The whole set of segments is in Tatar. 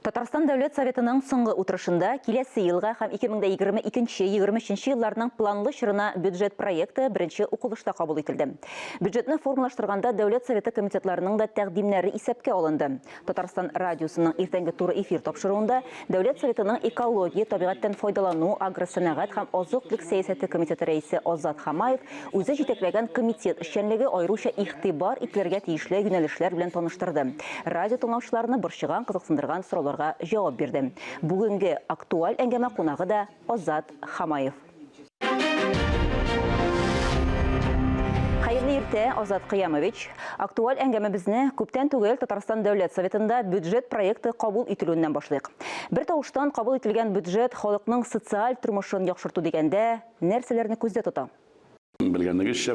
Татарстан Дәүләт Советының соңгы утырышында киләсе елга һәм 2022-2023 елларның планлы чорына бюджет проекты беренче укылышта кабул ителде. Бюджетны формалаштырганда Дәүләт Советы комитетларының да тәкъдимнәре исәпкә алынды. Татарстан радиосының иртәнге туры эфир тапшыруында Дәүләт Советының экология, табигатьтән файдалану, агросәнәгать һәм азык-төлек сәясәте комитеты рәисе Азат Хамаев үзе җитәкләгән комитет эшчәнлеге аеруча игътибар ителергә тиешле юнәлешләр белән таныштырды. Радио тыңлаучыларны борчыган, кызыксындырган сорауларга җавап бирде. Бүгенге актуаль әңгәмә кунагы да Азат Хамаев. Хәерле иртә, Азат Кыямович. Актуаль әңгәмәбезне күптән түгел Татарстан Дәүләт Советында бюджет проекты кабул ителүеннән башлыйк. Бер тавыштан кабул ителгән бюджет халыкның социаль тормышын яхшырту дигәндә нәрсәләрне күздә тота? Белгәнегезчә,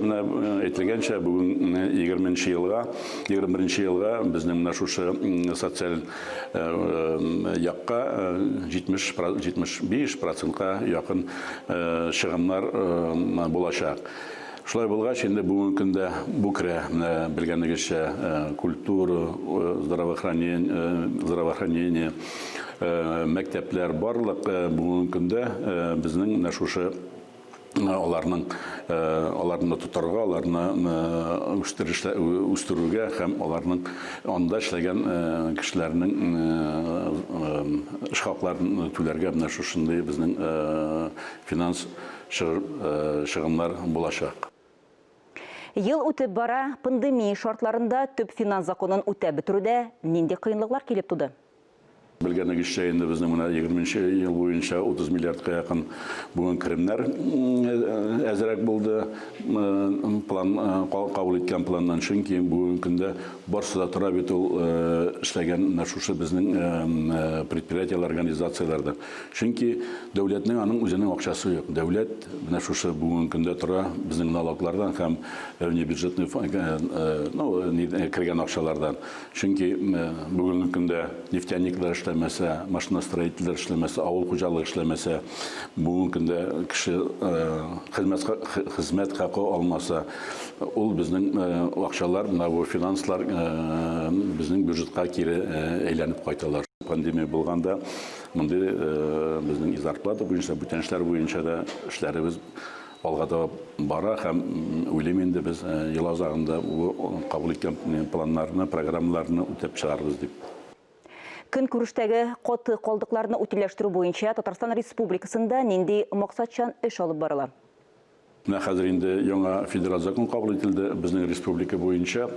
әйтелгәнчә, бүген 2021 елга безнең шушы социаль якка 75%-ка якын чыгымнар булачак. Шулай булгач, инде бүгенге көндә бу керә, белгәнегезчә, культура, здравоохранение, мәктәпләр барлык бүгенге көндә безнең шушы аларны тотарга, аларны үстерүгә һәм аларның анда эшләгән кешеләрнең эш хакларын түләргә менә шушындый безнең финанс чыгымнар булачак. Ел үтеп бара, пандемия шартларында төп финанс законын үтәп бетерүдә нинди кыенлыклар килеп туды? Белгәнегезчә, инде безнең 20 ел буенча 30 миллиардка якын бүген керемнәр әзрәк булды. Кабул иткән планнан, чөнки бүген көндә барсы да тора бит ул эшләгән шушы безнең предприятиялар, организацияларда. Чөнки дәүләтнең аның үзенең акчасы юк. Дәүләт менә шушы бүген көндә тора безнең налоглардан һәм бюджетный кергән акчалардан. Чөнки бүген көндә нефтяниклар эшләмәсә, машиностроительләр эшләмәсә, авыл хуҗалыгы эшләмәсә, бүген көндә кеше хезмәт хакы алмаса, ул безнең акчалар, бу финанслар безнең бюджетка кире әйләнеп кайталар. Пандемия булганда, монда безнең зарплата буенча, бүтәнчләр буенча да эшләребез алгада бара һәм уйлыйм инде без ел азагында кабул иткән планнарны, программаларны үтәп чыгарбыз дип. Көнкүрештәге каты калдыкларны үтәләштерү буенча Татарстан Республикасында нинди максатчан эш алып барыла? Хәзер инде яңа федераль закон кабул ителде безнең республика буенча.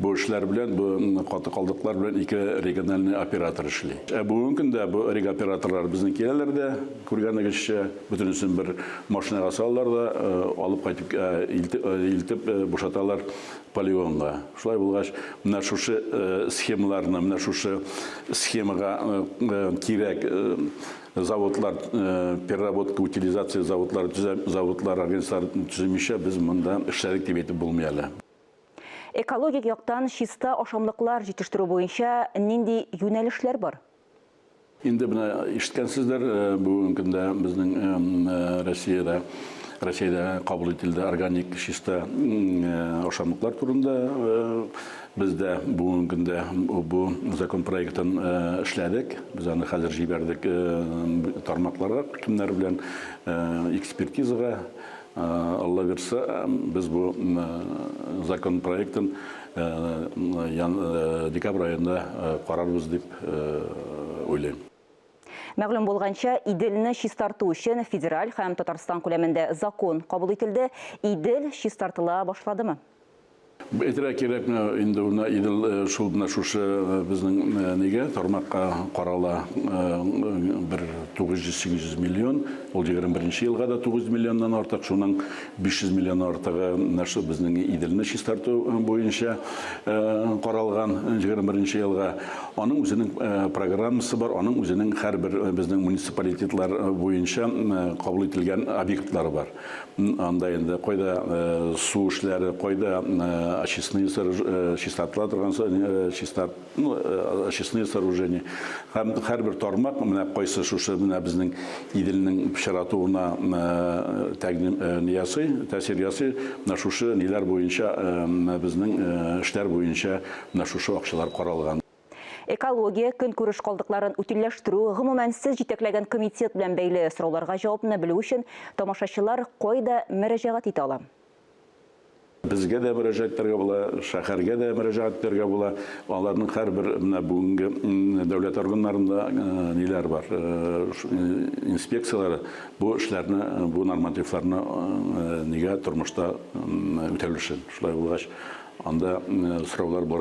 Бу эшләр белән, бу каты калдыклар белән региональный оператор эшли. Бүген көндә бу операторлар безнең киләләрдә, күргәнегезчә, бөтенесен бер машинага салалар да, алып кайтып илтеп бушаталар полигонга. Шулай булгач, менә шушы схемаларны, менә шушы схемага кирәк заводлар, переработка, утилизация заводлар, организациялар төземичә без монда эшләрик дип әйтеп булмый әле. Экологик яктан чиста ашамлыклар җитештерү буенча нинди юнәлешләр бар? Инде менә ишеткәнсездер, бүген көндә безнең Россиядә кабул ителде органик чиста ашамлыклар турында. Бездә бүген көндә бу закон проектын эшләдек. Без аны хәзер җибәрдек тармакларга, кемнәр белән экспертизага. Алла верса, без бу закон проектын декабрь айында карарбыз дип уйлыйм. Мәгълүм булганча, Иделне чистарту өчен федераль һәм Татарстан күләмендә закон кабул ителде. Идел чистартыла башладымы? Әйтергә кирәк, инде Идел шушы безнең нигә тармакка карала 900-800 миллион, ул 21 елга да 900 миллионнан артык, шуның 500 миллион артыгы безнең Иделне чистарту буенча каралган 21 елга. Аның үзенең программасы бар, аның үзенең һәрбер безнең муниципалитетлар буенча кабул ителгән объектлары бар. Анда инде кайда су эшләре, кайда очистные сооружения. Һәрбер тармак, менә кайсы шушы безнең Иделнең пычратуына тәэсир ясый, менә шушы ниләр буенча безнең эшләр буенча менә шушы акчалар каралган. Экология, көнкүреш калдыкларын утилләштерү, гомумәнсез җитәкләгән комитет белән бәйле сорауларга җавапны белү өчен тамашачылар кайда мөрәҗәгать итә ала? Безгә дә мөрәҗәгатьләргә була, шәһәргә дә мөрәҗәгатьләргә була. Аларның һәрбер менә бүгенге дәүләт органнарында ниләр бар, инспекциялары бу эшләрне, бу нормативларны нигә тормышта үтәлешен. Шулай булгач, анда сораулар бар.